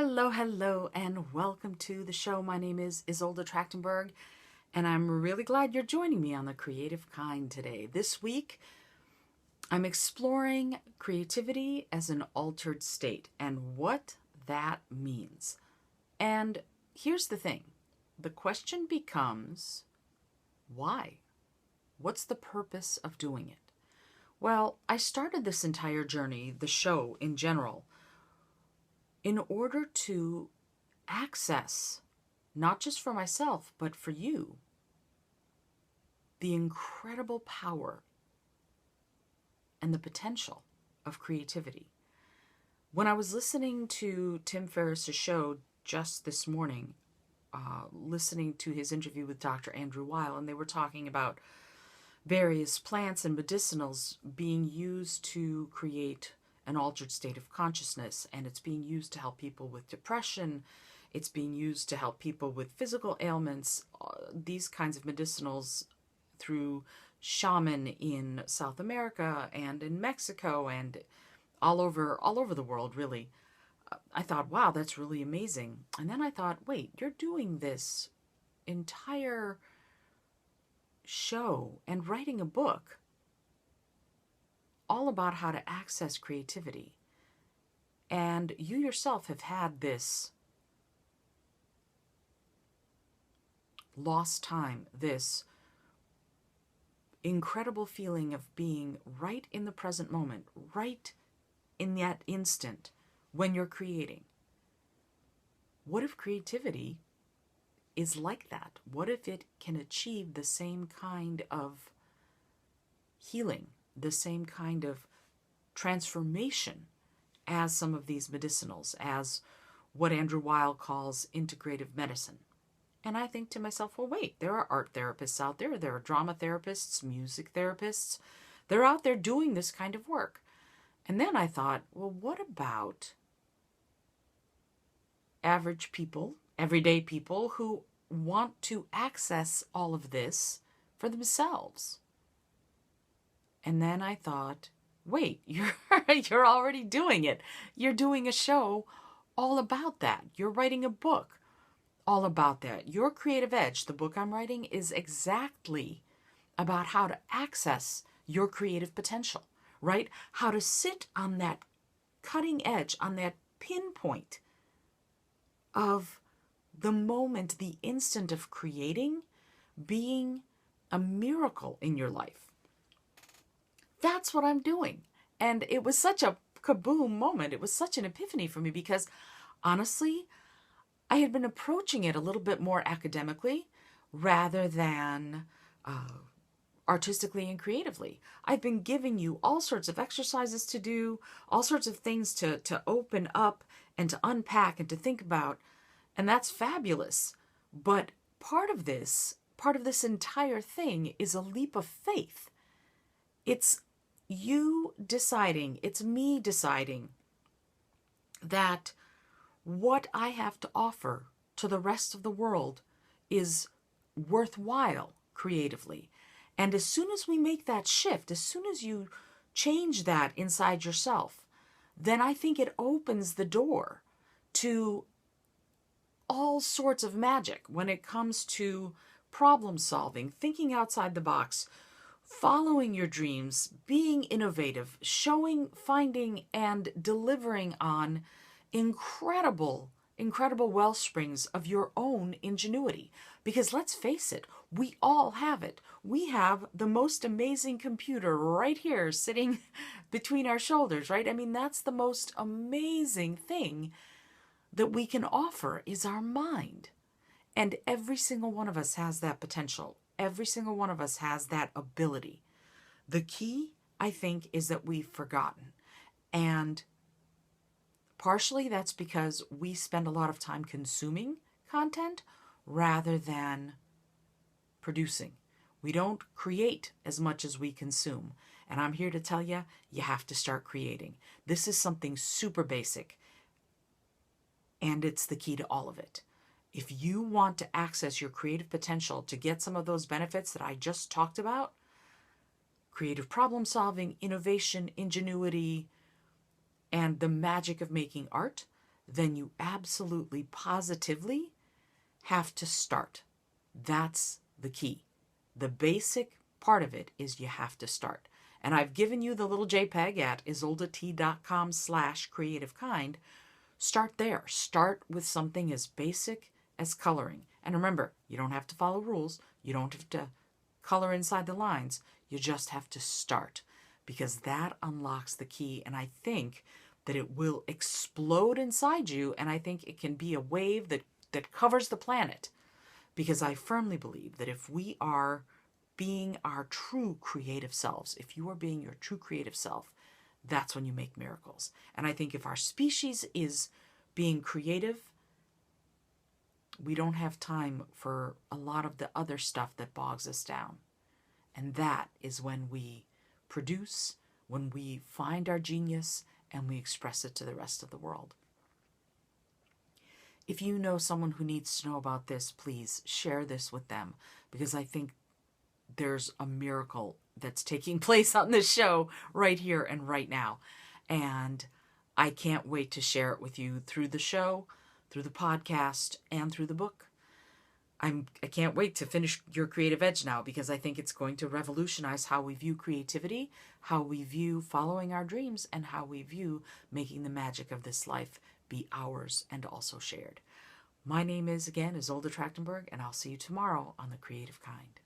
Hello, hello, and welcome to the show. My name is Isolde Trachtenberg, and I'm really glad you're joining me on The Creative Kind today. This week, I'm exploring creativity as an altered state and what that means. And here's the thing. The question becomes, why? What's the purpose of doing it? Well, I started this entire journey, the show in general, in order to access, not just for myself, but for you, the incredible power and the potential of creativity. When I was listening to Tim Ferriss's show just this morning, listening to his interview with Dr. Andrew Weil, and they were talking about various plants and medicinals being used to create an altered state of consciousness, and it's being used to help people with depression. It's being used to help people with physical ailments, these kinds of medicinals through shaman in South America and in Mexico and all over the world, really. I thought, wow, that's really amazing. And then I thought, wait, you're doing this entire show and writing a book all about how to access creativity. And you yourself have had this lost time, this incredible feeling of being right in the present moment, right in that instant when you're creating. What if creativity is like that? What if it can achieve the same kind of healing, the same kind of transformation as some of these medicinals, as what Andrew Weil calls integrative medicine? And I think to myself, well, wait, there are art therapists out there. There are drama therapists, music therapists. They're out there doing this kind of work. And then I thought, well, what about average people, everyday people who want to access all of this for themselves? And then I thought, wait, you're already doing it. You're doing a show all about that. You're writing a book all about that. Your Creative Edge, the book I'm writing, is exactly about how to access your creative potential, right? How to sit on that cutting edge, on that pinpoint of the moment, the instant of creating being a miracle in your life. That's what I'm doing. And it was such a kaboom moment. It was such an epiphany for me because, honestly, I had been approaching it a little bit more academically rather than artistically and creatively. I've been giving you all sorts of exercises to do, all sorts of things to open up and to unpack and to think about, and that's fabulous. But part of this entire thing is a leap of faith. It's you deciding, it's me deciding that what I have to offer to the rest of the world is worthwhile creatively. And as soon as we make that shift, as soon as you change that inside yourself, then I think it opens the door to all sorts of magic when it comes to problem solving, thinking outside the box, following your dreams, being innovative, finding, and delivering on incredible well springs of your own ingenuity. Because let's face it, we all have it. We have the most amazing computer right here sitting between our shoulders, right? I mean, that's the most amazing thing that we can offer is our mind. And every single one of us has that potential. Every single one of us has that ability. The key, I think, is that we've forgotten. And partially that's because we spend a lot of time consuming content rather than producing. We don't create as much as we consume. And I'm here to tell you, you have to start creating. This is something super basic, and it's the key to all of it. If you want to access your creative potential to get some of those benefits that I just talked about, creative problem solving, innovation, ingenuity, and the magic of making art, then you absolutely, positively have to start. That's the key. The basic part of it is you have to start. And I've given you the little JPEG at isoldat.com/creativekind. Start there. Start with something as basic as coloring. And remember, you don't have to follow rules. You don't have to color inside the lines. You just have to start, because that unlocks the key. And I think that it will explode inside you. And I think it can be a wave that covers the planet, because I firmly believe that if we are being our true creative selves, if you are being your true creative self, that's when you make miracles. And I think if our species is being creative, we don't have time for a lot of the other stuff that bogs us down. And that is when we produce, when we find our genius, and we express it to the rest of the world. If you know someone who needs to know about this, please share this with them, because I think there's a miracle that's taking place on this show right here and right now. And I can't wait to share it with you through the show, through the podcast, and through the book. I can't wait to finish Your Creative Edge now, because I think it's going to revolutionize how we view creativity, how we view following our dreams, and how we view making the magic of this life be ours and also shared. My name is, again, Isolde Trachtenberg, and I'll see you tomorrow on The Creative Kind.